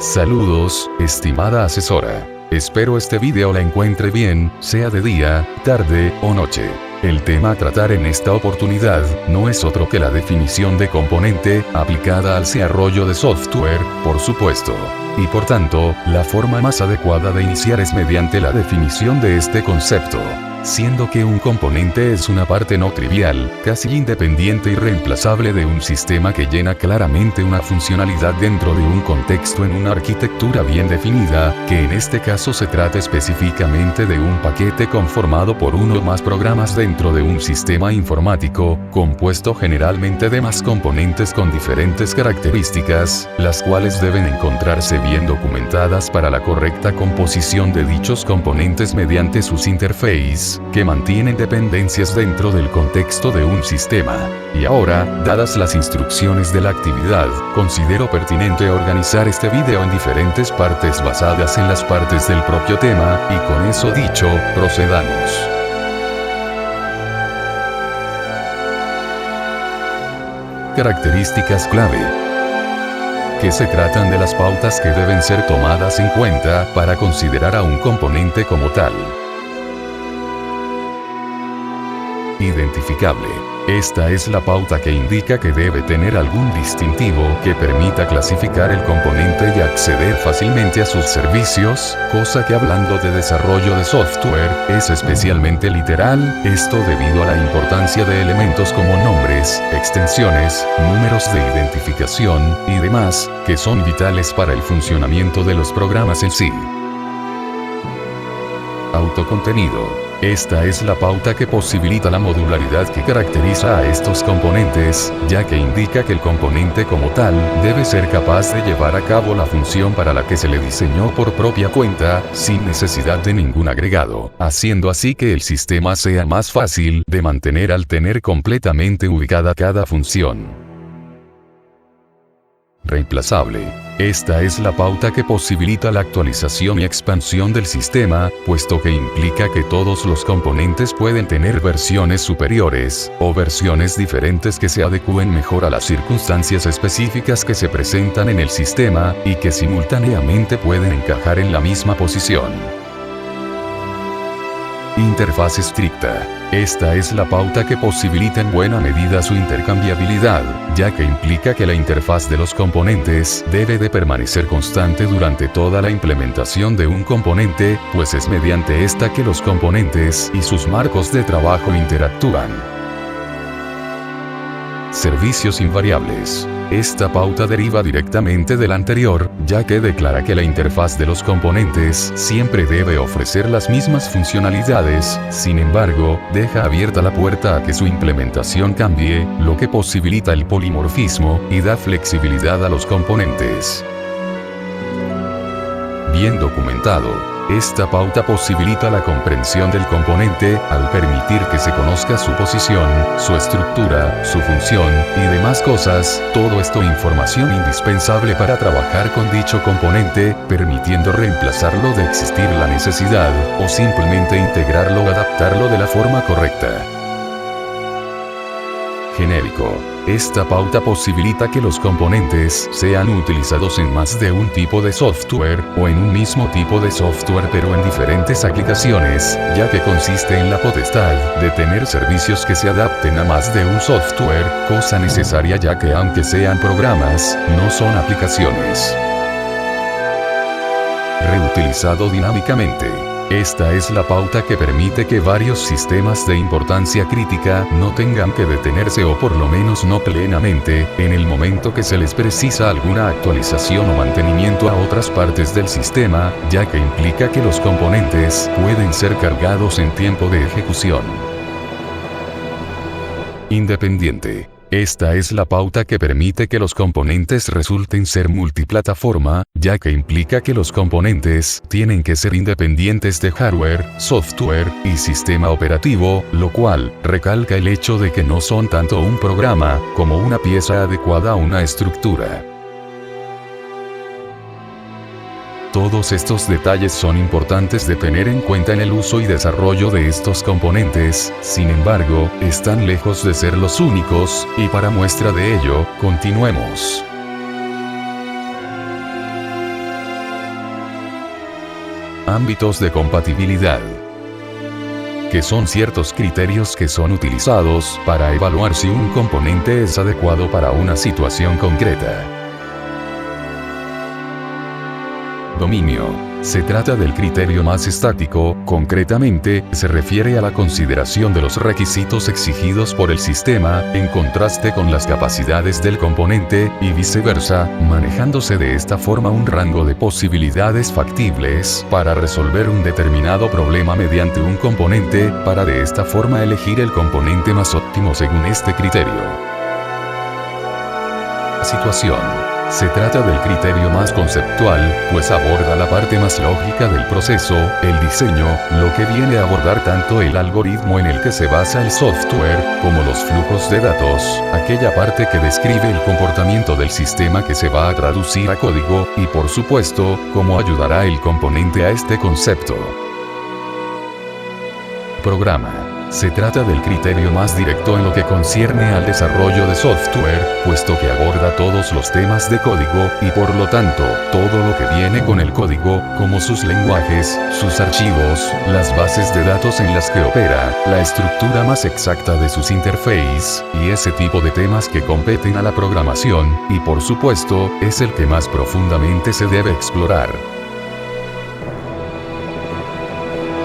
Saludos, estimada asesora. Espero este video la encuentre bien, sea de día, tarde o noche. El tema a tratar en esta oportunidad no es otro que la definición de componente aplicada al desarrollo de software, por supuesto. Y por tanto, la forma más adecuada de iniciar es mediante la definición de este concepto. Siendo que un componente es una parte no trivial, casi independiente y reemplazable de un sistema que llena claramente una funcionalidad dentro de un contexto en una arquitectura bien definida, que en este caso se trata específicamente de un paquete conformado por uno o más programas dentro de un sistema informático, compuesto generalmente de más componentes con diferentes características, las cuales deben encontrarse bien documentadas para la correcta composición de dichos componentes mediante sus interfaces, que mantienen dependencias dentro del contexto de un sistema. Y ahora, dadas las instrucciones de la actividad, considero pertinente organizar este video en diferentes partes basadas en las partes del propio tema, y con eso dicho, procedamos. Características clave, que se tratan de las pautas que deben ser tomadas en cuenta para considerar a un componente como tal. Identificable. Esta es la pauta que indica que debe tener algún distintivo que permita clasificar el componente y acceder fácilmente a sus servicios, cosa que hablando de desarrollo de software, es especialmente literal, esto debido a la importancia de elementos como nombres, extensiones, números de identificación, y demás, que son vitales para el funcionamiento de los programas en sí. Autocontenido. Esta es la pauta que posibilita la modularidad que caracteriza a estos componentes, ya que indica que el componente como tal debe ser capaz de llevar a cabo la función para la que se le diseñó por propia cuenta, sin necesidad de ningún agregado, haciendo así que el sistema sea más fácil de mantener al tener completamente ubicada cada función. Reemplazable. Esta es la pauta que posibilita la actualización y expansión del sistema, puesto que implica que todos los componentes pueden tener versiones superiores, o versiones diferentes que se adecúen mejor a las circunstancias específicas que se presentan en el sistema, y que simultáneamente pueden encajar en la misma posición. Interfaz estricta. Esta es la pauta que posibilita en buena medida su intercambiabilidad, ya que implica que la interfaz de los componentes debe de permanecer constante durante toda la implementación de un componente, pues es mediante esta que los componentes y sus marcos de trabajo interactúan. Servicios invariables. Esta pauta deriva directamente de la anterior, ya que declara que la interfaz de los componentes siempre debe ofrecer las mismas funcionalidades, sin embargo, deja abierta la puerta a que su implementación cambie, lo que posibilita el polimorfismo y da flexibilidad a los componentes. Bien documentado. Esta pauta posibilita la comprensión del componente, al permitir que se conozca su posición, su estructura, su función, y demás cosas, todo esto información indispensable para trabajar con dicho componente, permitiendo reemplazarlo de existir la necesidad, o simplemente integrarlo o adaptarlo de la forma correcta. Genérico. Esta pauta posibilita que los componentes sean utilizados en más de un tipo de software, o en un mismo tipo de software pero en diferentes aplicaciones, ya que consiste en la potestad de tener servicios que se adapten a más de un software, cosa necesaria ya que aunque sean programas, no son aplicaciones. Reutilizado dinámicamente. Esta es la pauta que permite que varios sistemas de importancia crítica no tengan que detenerse o por lo menos no plenamente, en el momento que se les precisa alguna actualización o mantenimiento a otras partes del sistema, ya que implica que los componentes pueden ser cargados en tiempo de ejecución. Independiente. Esta es la pauta que permite que los componentes resulten ser multiplataforma, ya que implica que los componentes tienen que ser independientes de hardware, software y sistema operativo, lo cual recalca el hecho de que no son tanto un programa como una pieza adecuada a una estructura. Todos estos detalles son importantes de tener en cuenta en el uso y desarrollo de estos componentes, sin embargo, están lejos de ser los únicos, y para muestra de ello, continuemos. Ámbitos de compatibilidad, que son ciertos criterios que son utilizados para evaluar si un componente es adecuado para una situación concreta. Dominio. Se trata del criterio más estático, concretamente, se refiere a la consideración de los requisitos exigidos por el sistema, en contraste con las capacidades del componente, y viceversa, manejándose de esta forma un rango de posibilidades factibles para resolver un determinado problema mediante un componente, para de esta forma elegir el componente más óptimo según este criterio. Situación. Se trata del criterio más conceptual, pues aborda la parte más lógica del proceso, el diseño, lo que viene a abordar tanto el algoritmo en el que se basa el software, como los flujos de datos, aquella parte que describe el comportamiento del sistema que se va a traducir a código, y por supuesto, cómo ayudará el componente a este concepto. Programa. Se trata del criterio más directo en lo que concierne al desarrollo de software, puesto que aborda todos los temas de código, y por lo tanto, todo lo que viene con el código, como sus lenguajes, sus archivos, las bases de datos en las que opera, la estructura más exacta de sus interfaces, y ese tipo de temas que competen a la programación, y por supuesto, es el que más profundamente se debe explorar.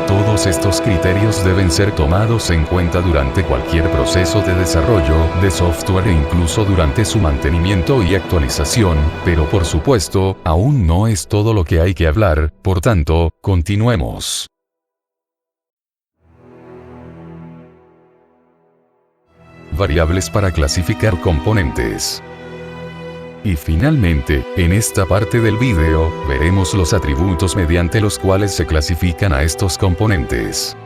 Todos estos criterios deben ser tomados en cuenta durante cualquier proceso de desarrollo de software e incluso durante su mantenimiento y actualización, pero por supuesto, aún no es todo lo que hay que hablar, por tanto, continuemos. Variables para clasificar componentes. Y finalmente, en esta parte del vídeo, veremos los atributos mediante los cuales se clasifican a estos componentes.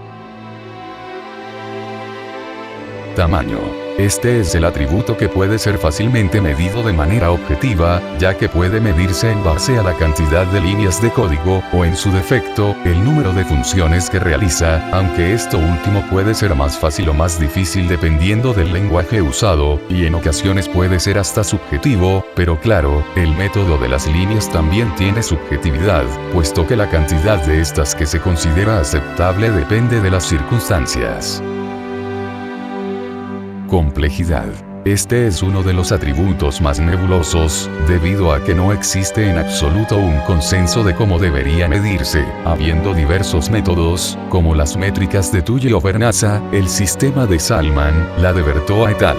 Tamaño. Este es el atributo que puede ser fácilmente medido de manera objetiva, ya que puede medirse en base a la cantidad de líneas de código, o en su defecto, el número de funciones que realiza, aunque esto último puede ser más fácil o más difícil dependiendo del lenguaje usado, y en ocasiones puede ser hasta subjetivo, pero claro, el método de las líneas también tiene subjetividad, puesto que la cantidad de estas que se considera aceptable depende de las circunstancias. Complejidad. Este es uno de los atributos más nebulosos, debido a que no existe en absoluto un consenso de cómo debería medirse, habiendo diversos métodos, como las métricas de Tully o Vernazza, el sistema de Salman, la de Bertoa et al.,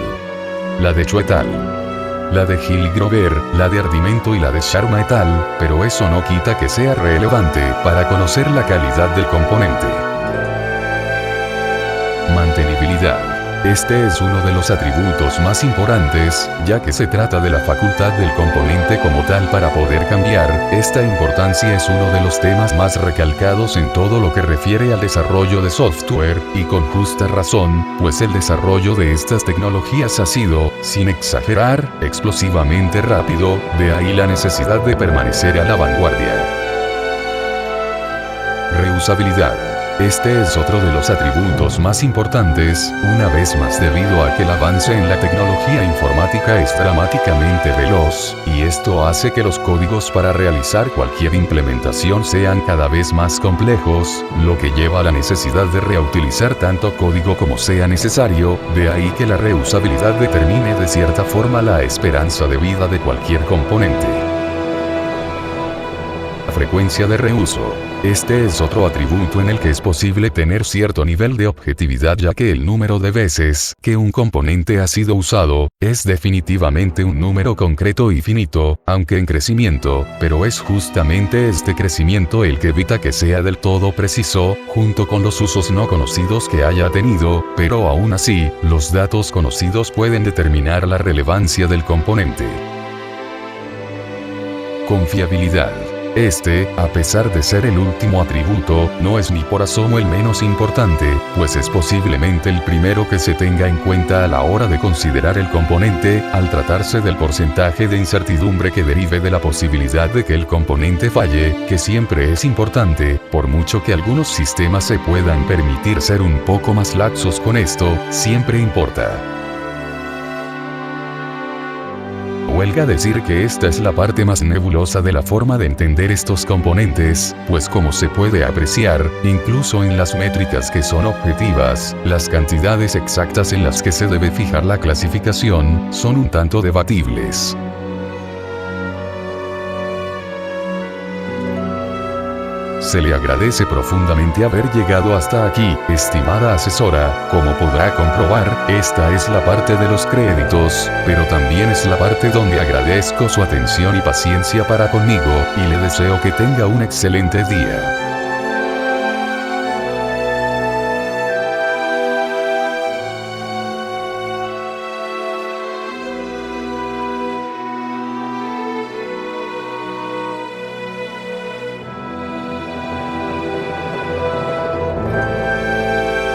la de Cho et al., la de Hill-Grover, la de Ardimento y la de Sharma et al., pero eso no quita que sea relevante para conocer la calidad del componente. Mantenibilidad. Este es uno de los atributos más importantes, ya que se trata de la facultad del componente como tal para poder cambiar. Esta importancia es uno de los temas más recalcados en todo lo que refiere al desarrollo de software, y con justa razón, pues el desarrollo de estas tecnologías ha sido, sin exagerar, explosivamente rápido, de ahí la necesidad de permanecer a la vanguardia. Reusabilidad. Este es otro de los atributos más importantes, una vez más debido a que el avance en la tecnología informática es dramáticamente veloz, y esto hace que los códigos para realizar cualquier implementación sean cada vez más complejos, lo que lleva a la necesidad de reutilizar tanto código como sea necesario, de ahí que la reusabilidad determine de cierta forma la esperanza de vida de cualquier componente. La frecuencia de reuso. Este es otro atributo en el que es posible tener cierto nivel de objetividad, ya que el número de veces que un componente ha sido usado, es definitivamente un número concreto y finito, aunque en crecimiento, pero es justamente este crecimiento el que evita que sea del todo preciso, junto con los usos no conocidos que haya tenido, pero aún así, los datos conocidos pueden determinar la relevancia del componente. Confiabilidad. Este, a pesar de ser el último atributo, no es ni por asomo el menos importante, pues es posiblemente el primero que se tenga en cuenta a la hora de considerar el componente, al tratarse del porcentaje de incertidumbre que derive de la posibilidad de que el componente falle, que siempre es importante, por mucho que algunos sistemas se puedan permitir ser un poco más laxos con esto, siempre importa. huelga decir que esta es la parte más nebulosa de la forma de entender estos componentes, pues como se puede apreciar, incluso en las métricas que son objetivas, las cantidades exactas en las que se debe fijar la clasificación, son un tanto debatibles. Se le agradece profundamente haber llegado hasta aquí, estimada asesora. Como podrá comprobar, esta es la parte de los créditos, pero también es la parte donde agradezco su atención y paciencia para conmigo, y le deseo que tenga un excelente día.